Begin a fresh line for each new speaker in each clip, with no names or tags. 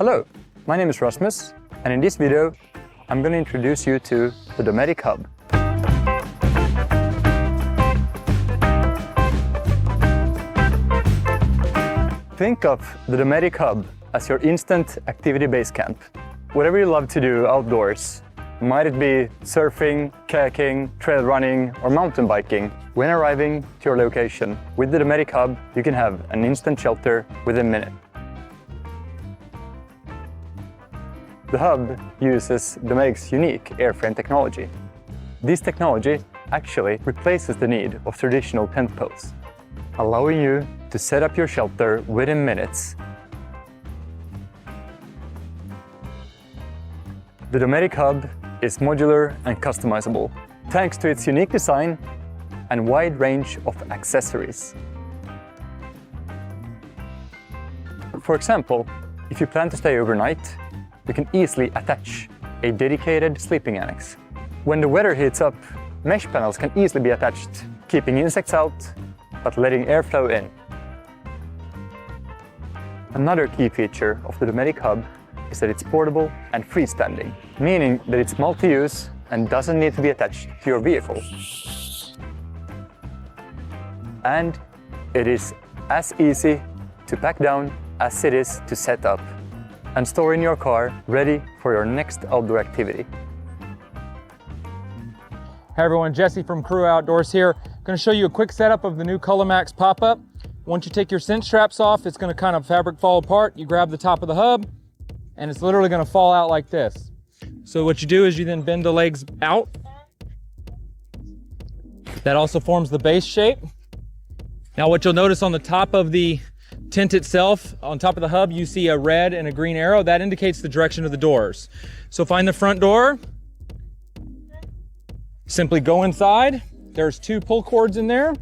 Hello, my name is Rasmus, and in this video I'm going to introduce you to the Dometic Hub. Think of the Dometic Hub as your instant activity base camp. Whatever you love to do outdoors, might it be surfing, kayaking, trail running, or mountain biking, when arriving to your location with the Dometic Hub, you can have an instant shelter within a minute. The hub uses Dometic's unique airframe technology. This technology actually replaces the need of traditional tent posts, allowing you to set up your shelter within minutes. The Dometic Hub is modular and customizable, thanks to its unique design and wide range of accessories. For example, if you plan to stay overnight, you can easily attach a dedicated sleeping annex. When the weather heats up, mesh panels can easily be attached, keeping insects out, but letting airflow in. Another key feature of the Dometic Hub is that it's portable and freestanding, meaning that it's multi-use and doesn't need to be attached to your vehicle. And it is as easy to pack down as it is to set up and store in your car, ready for your next outdoor activity.
Hey everyone, Jesse from Crua Outdoors here. Going to show you a quick setup of the new Culla Maxx pop-up. Once you take your cinch straps off, it's going to kind of fabric fall apart. You grab the top of the hub, and it's literally going to fall out like this. So what you do is you then bend the legs out. That also forms the base shape. Now what you'll notice on the top of the tent itself, on top of the hub, you see a red and a green arrow. That indicates the direction of the doors. So find the front door. Simply go inside. There's 2 pull cords in there.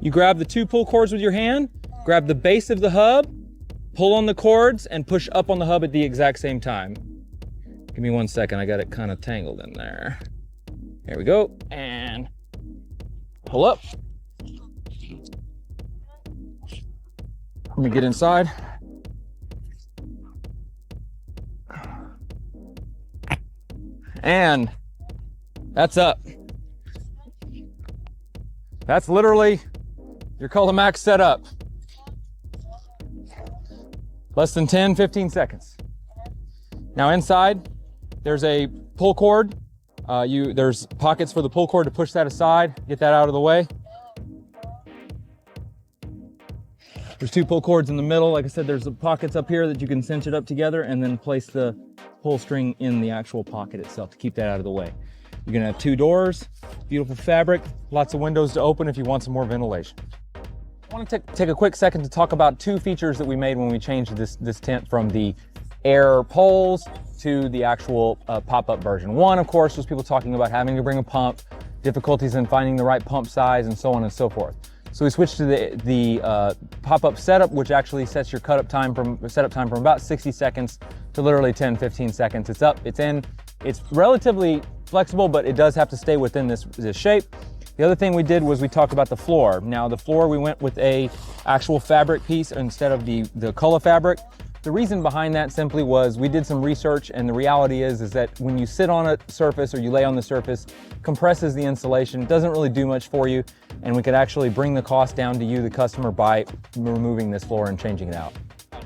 You grab the 2 pull cords with your hand, grab the base of the hub, pull on the cords, and push up on the hub at the exact same time. Give me 1 second, I got it kind of tangled in there. There we go, and pull up. Let me get inside. And that's up. That's literally your Culla Maxx setup. Less than 10, 15 seconds. Now inside, there's a pull cord. There's pockets for the pull cord to push that aside, get that out of the way. There's 2 pull cords in the middle. Like I said, there's the pockets up here that you can cinch it up together and then place the pull string in the actual pocket itself to keep that out of the way. You're gonna have 2 doors, beautiful fabric, lots of windows to open if you want some more ventilation. I want to take a quick second to talk about 2 features that we made when we changed this tent from the air poles to the actual pop-up version. One, of course, was people talking about having to bring a pump, difficulties in finding the right pump size, and so on and so forth. So we switched to the pop-up setup, which actually sets your setup time from about 60 seconds to literally 10, 15 seconds. It's up, it's in. It's relatively flexible, but it does have to stay within this shape. The other thing we did was we talked about the floor. Now the floor, we went with a actual fabric piece instead of the Culla fabric. The reason behind that simply was we did some research, and the reality is that when you sit on a surface or you lay on the surface, compresses the insulation. It doesn't really do much for you, and we could actually bring the cost down to you, the customer, by removing this floor and changing it out.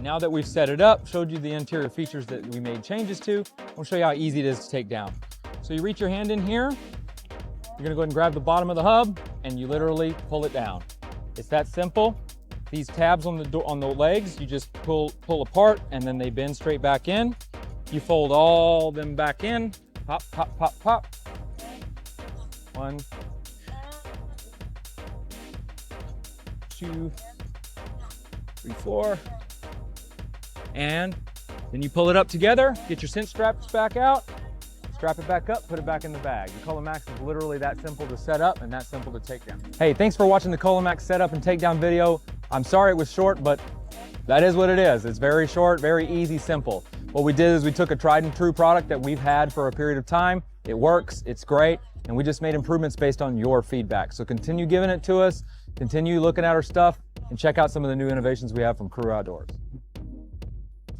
Now that we've set it up, showed you the interior features that we made changes to, we'll show you how easy it is to take down. So you reach your hand in here, you're gonna go ahead and grab the bottom of the hub, and you literally pull it down. It's that simple. These tabs on the legs, you just pull apart, and then they bend straight back in. You fold all them back in, pop, pop, pop, pop. 1, 2, 3, 4. And then you pull it up together, get your cinch straps back out, strap it back up, put it back in the bag. The Culla Maxx is literally that simple to set up and that simple to take down. Hey, thanks for watching the Culla Maxx setup and takedown video. I'm sorry it was short, but that is what it is. It's very short, very easy, simple. What we did is we took a tried and true product that we've had for a period of time. It works, it's great, and we just made improvements based on your feedback. So continue giving it to us, continue looking at our stuff, and check out some of the new innovations we have from Crua Outdoors.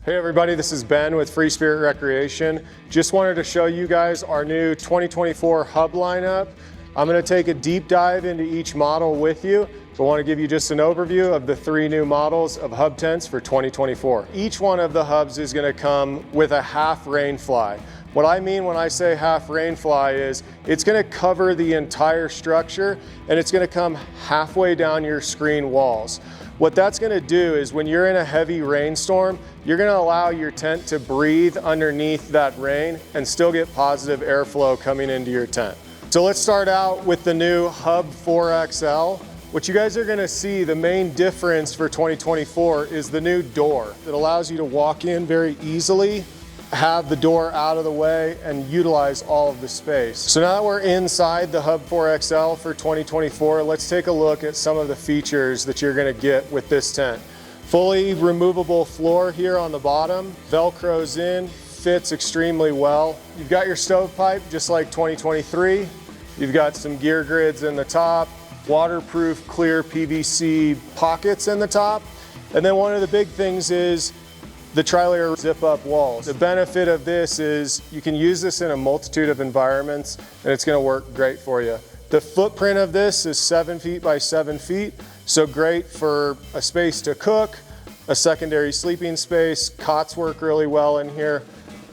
Hey everybody, this is Ben with Freespirit Recreation. Just wanted to show you guys our new 2024 hub lineup. I'm going to take a deep dive into each model with you, but want to give you just an overview of the 3 new models of hub tents for 2024. Each one of the hubs is going to come with a half rain fly. What I mean when I say half rain fly is it's going to cover the entire structure and it's going to come halfway down your screen walls. What that's going to do is when you're in a heavy rainstorm, you're going to allow your tent to breathe underneath that rain and still get positive airflow coming into your tent. So let's start out with the new Hub 4XL. What you guys are going to see, the main difference for 2024 is the new door that allows you to walk in very easily, have the door out of the way, and utilize all of the space. So now that we're inside the Hub 4XL for 2024, let's take a look at some of the features that you're going to get with this tent. Fully removable floor here on the bottom, Velcros in, fits extremely well. You've got your stovepipe just like 2023. You've got some gear grids in the top, waterproof clear PVC pockets in the top. And then one of the big things is the tri-layer zip-up walls. The benefit of this is you can use this in a multitude of environments and it's going to work great for you. The footprint of this is 7 feet by 7 feet, so great for a space to cook, a secondary sleeping space. Cots work really well in here.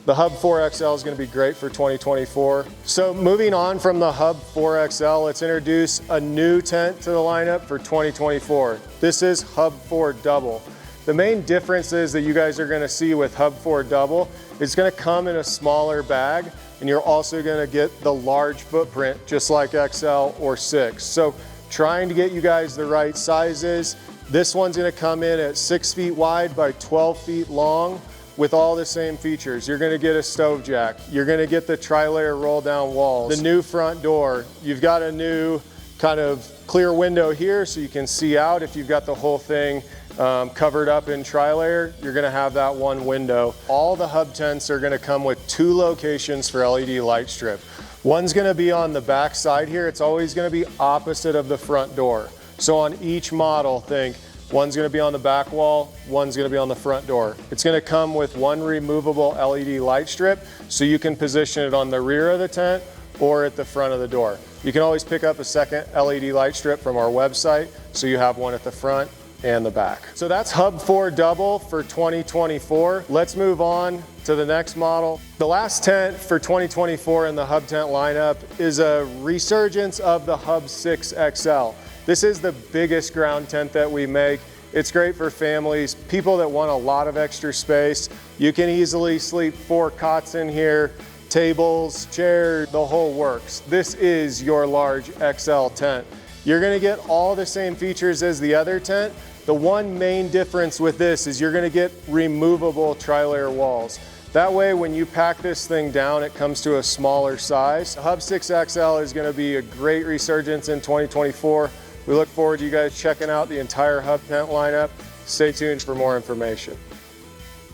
The Hub 4XL is going to be great for 2024. So moving on from the Hub 4XL, let's introduce a new tent to the lineup for 2024. This is Hub 4 Double. The main differences that you guys are going to see with Hub 4 Double is going to come in a smaller bag, and you're also going to get the large footprint just like XL or 6. So trying to get you guys the right sizes. This one's going to come in at 6 feet wide by 12 feet long with all the same features. You're going to get a stove jack. You're going to get the tri-layer roll down walls. The new front door. You've got a new kind of clear window here so you can see out. If you've got the whole thing covered up in tri-layer, you're going to have that one window. All the hub tents are going to come with 2 locations for LED light strip. One's going to be on the back side here. It's always going to be opposite of the front door. So on each model, think one's going to be on the back wall, one's going to be on the front door. It's going to come with 1 removable LED light strip so you can position it on the rear of the tent or at the front of the door. You can always pick up a second LED light strip from our website so you have one at the front and the back. So that's Hub 4 Double for 2024. Let's move on to the next model. The last tent for 2024 in the hub tent lineup is a resurgence of the Hub 6 XL. This is the biggest ground tent that we make. It's great for families, people that want a lot of extra space. You can easily sleep 4 cots in here, tables, chairs, the whole works. This is your large XL tent. You're going to get all the same features as the other tent. The one main difference with this is you're going to get removable tri-layer walls. That way when you pack this thing down, it comes to a smaller size. The Hub 6 XL is going to be a great resurgence in 2024. We look forward to you guys checking out the entire hub tent lineup. Stay tuned for more information.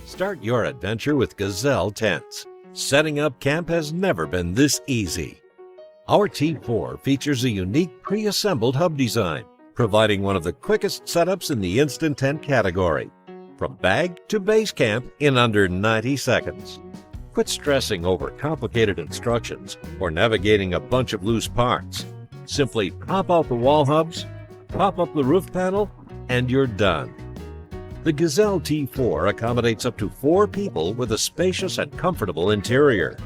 Start your adventure with Gazelle tents. Setting up camp has never been this easy. Our T4 features a unique pre-assembled hub design, providing one of the quickest setups in the instant tent category. From bag to base camp in under 90 seconds. Quit stressing over complicated instructions or navigating a bunch of loose parts. Simply pop out the wall hubs, pop up the roof panel, and you're done. The Gazelle T4 accommodates up to 4 people with a spacious and comfortable interior.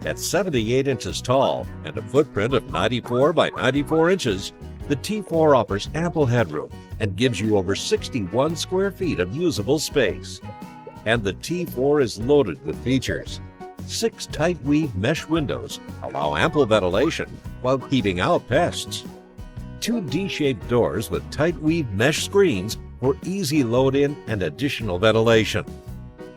At 78 inches tall and a footprint of 94 by 94 inches, the T4 offers ample headroom and gives you over 61 square feet of usable space. And the T4 is loaded with features. 6 tight weave mesh windows allow ample ventilation while keeping out pests. 2 D-shaped doors with tight weave mesh screens for easy load-in and additional ventilation.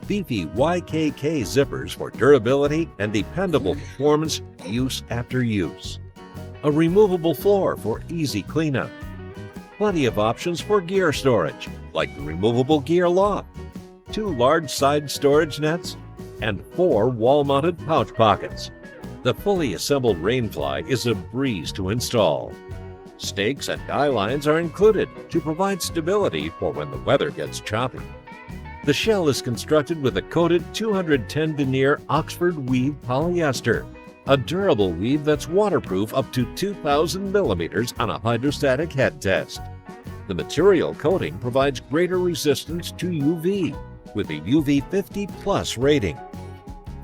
Beefy YKK zippers for durability and dependable performance use after use. A removable floor for easy cleanup. Plenty of options for gear storage, like the removable gear loft, 2 large side storage nets, and 4 wall-mounted pouch pockets. The fully assembled rainfly is a breeze to install. Stakes and guy lines are included to provide stability for when the weather gets choppy. The shell is constructed with a coated 210 denier Oxford weave polyester, a durable weave that's waterproof up to 2,000 millimeters on a hydrostatic head test. The material coating provides greater resistance to UV, with a UV 50+ rating.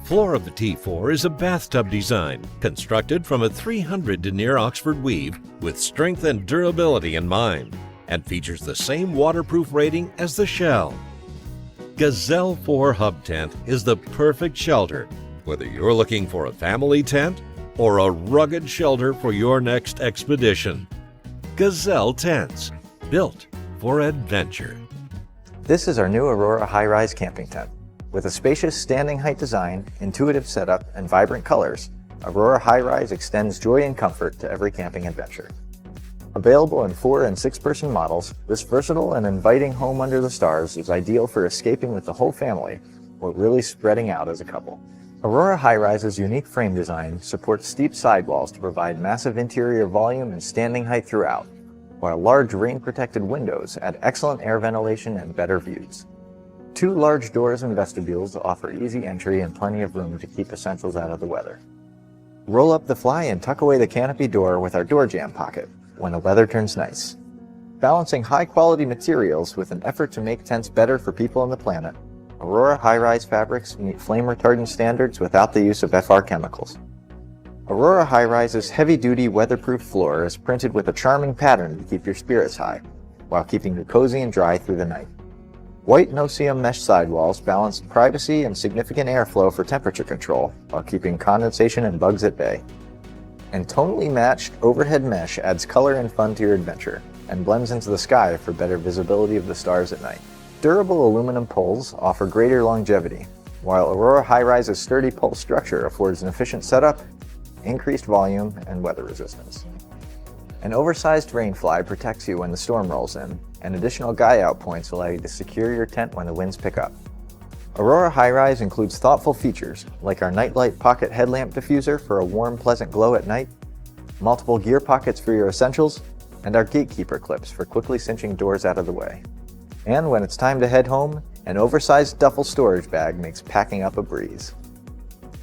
Floor of the T4 is a bathtub design, constructed from a 300 denier Oxford weave with strength and durability in mind, and features the same waterproof rating as the shell. Gazelle 4 Hub Tent is the perfect shelter, whether you're looking for a family tent or a rugged shelter for your next expedition. Gazelle Tents, built for adventure.
This is our new Aurora Highrise camping tent. With a spacious standing height design, intuitive setup, and vibrant colors, Aurora Highrise extends joy and comfort to every camping adventure. Available in 4- and 6-person models, this versatile and inviting home under the stars is ideal for escaping with the whole family or really spreading out as a couple. Aurora Highrise's unique frame design supports steep sidewalls to provide massive interior volume and standing height throughout, while large rain-protected windows add excellent air ventilation and better views. 2 large doors and vestibules offer easy entry and plenty of room to keep essentials out of the weather. Roll up the fly and tuck away the canopy door with our door jamb pocket when the weather turns nice. Balancing high-quality materials with an effort to make tents better for people and the planet, Aurora Highrise fabrics meet flame-retardant standards without the use of FR chemicals. Aurora Highrise's heavy-duty weatherproof floor is printed with a charming pattern to keep your spirits high, while keeping you cozy and dry through the night. White no-seam mesh sidewalls balance privacy and significant airflow for temperature control, while keeping condensation and bugs at bay. And tonally matched overhead mesh adds color and fun to your adventure, and blends into the sky for better visibility of the stars at night. Durable aluminum poles offer greater longevity, while Aurora Highrise's sturdy pole structure affords an efficient setup, increased volume, and weather resistance. An oversized rain fly protects you when the storm rolls in, and additional guy-out points allow you to secure your tent when the winds pick up. Aurora Highrise includes thoughtful features like our nightlight pocket headlamp diffuser for a warm, pleasant glow at night, multiple gear pockets for your essentials, and our gatekeeper clips for quickly cinching doors out of the way. And when it's time to head home, an oversized duffel storage bag makes packing up a breeze.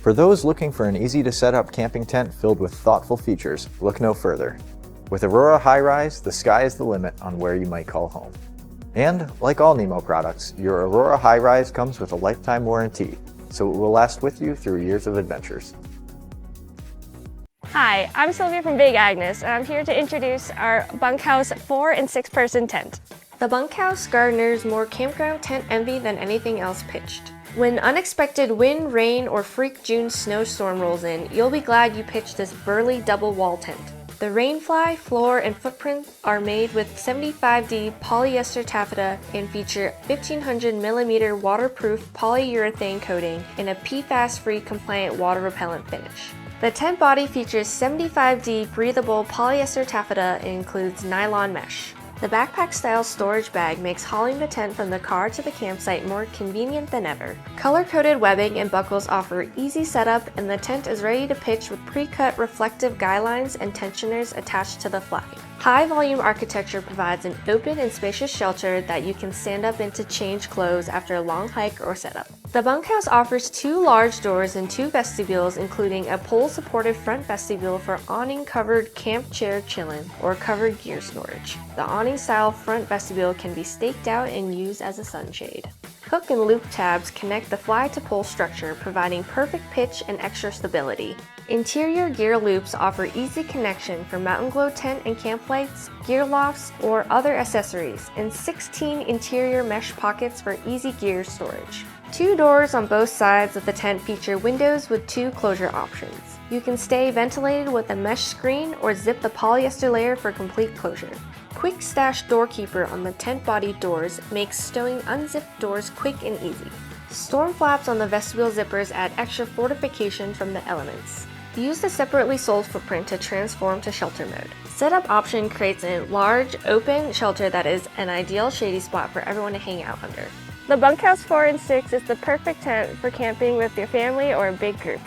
For those looking for an easy-to-set-up camping tent filled with thoughtful features, look no further. With Aurora Highrise, the sky is the limit on where you might call home. And, like all Nemo products, your Aurora Highrise comes with a lifetime warranty, so it will last with you through years of adventures.
Hi, I'm Sylvia from Big Agnes, and I'm here to introduce our Bunkhouse 4- and 6-person tent. The Bunkhouse garners more campground tent envy than anything else pitched. When unexpected wind, rain, or freak June snowstorm rolls in, you'll be glad you pitched this burly double wall tent. The rainfly, floor, and footprint are made with 75D polyester taffeta and feature 1500mm waterproof polyurethane coating and a PFAS-free compliant water repellent finish. The tent body features 75D breathable polyester taffeta and includes nylon mesh. The backpack-style storage bag makes hauling the tent from the car to the campsite more convenient than ever. Color-coded webbing and buckles offer easy setup, and the tent is ready to pitch with pre-cut reflective guy lines and tensioners attached to the fly. High-volume architecture provides an open and spacious shelter that you can stand up in to change clothes after a long hike or setup. The Bunkhouse offers 2 large doors and 2 vestibules, including a pole-supported front vestibule for awning-covered camp chair chillin' or covered gear storage. The awning-style front vestibule can be staked out and used as a sunshade. Hook and loop tabs connect the fly-to-pole structure, providing perfect pitch and extra stability. Interior gear loops offer easy connection for Mountain Glow tent and camp lights, gear lofts, or other accessories, and 16 interior mesh pockets for easy gear storage. 2 doors on both sides of the tent feature windows with 2 closure options. You can stay ventilated with a mesh screen or zip the polyester layer for complete closure. Quick stash doorkeeper on the tent body doors makes stowing unzipped doors quick and easy. Storm flaps on the vestibule zippers add extra fortification from the elements. Use the separately sold footprint to transform to shelter mode. Setup option creates a large, open shelter that is an ideal shady spot for everyone to hang out under. The Bunkhouse 4 and 6 is the perfect tent for camping with your family or a big group.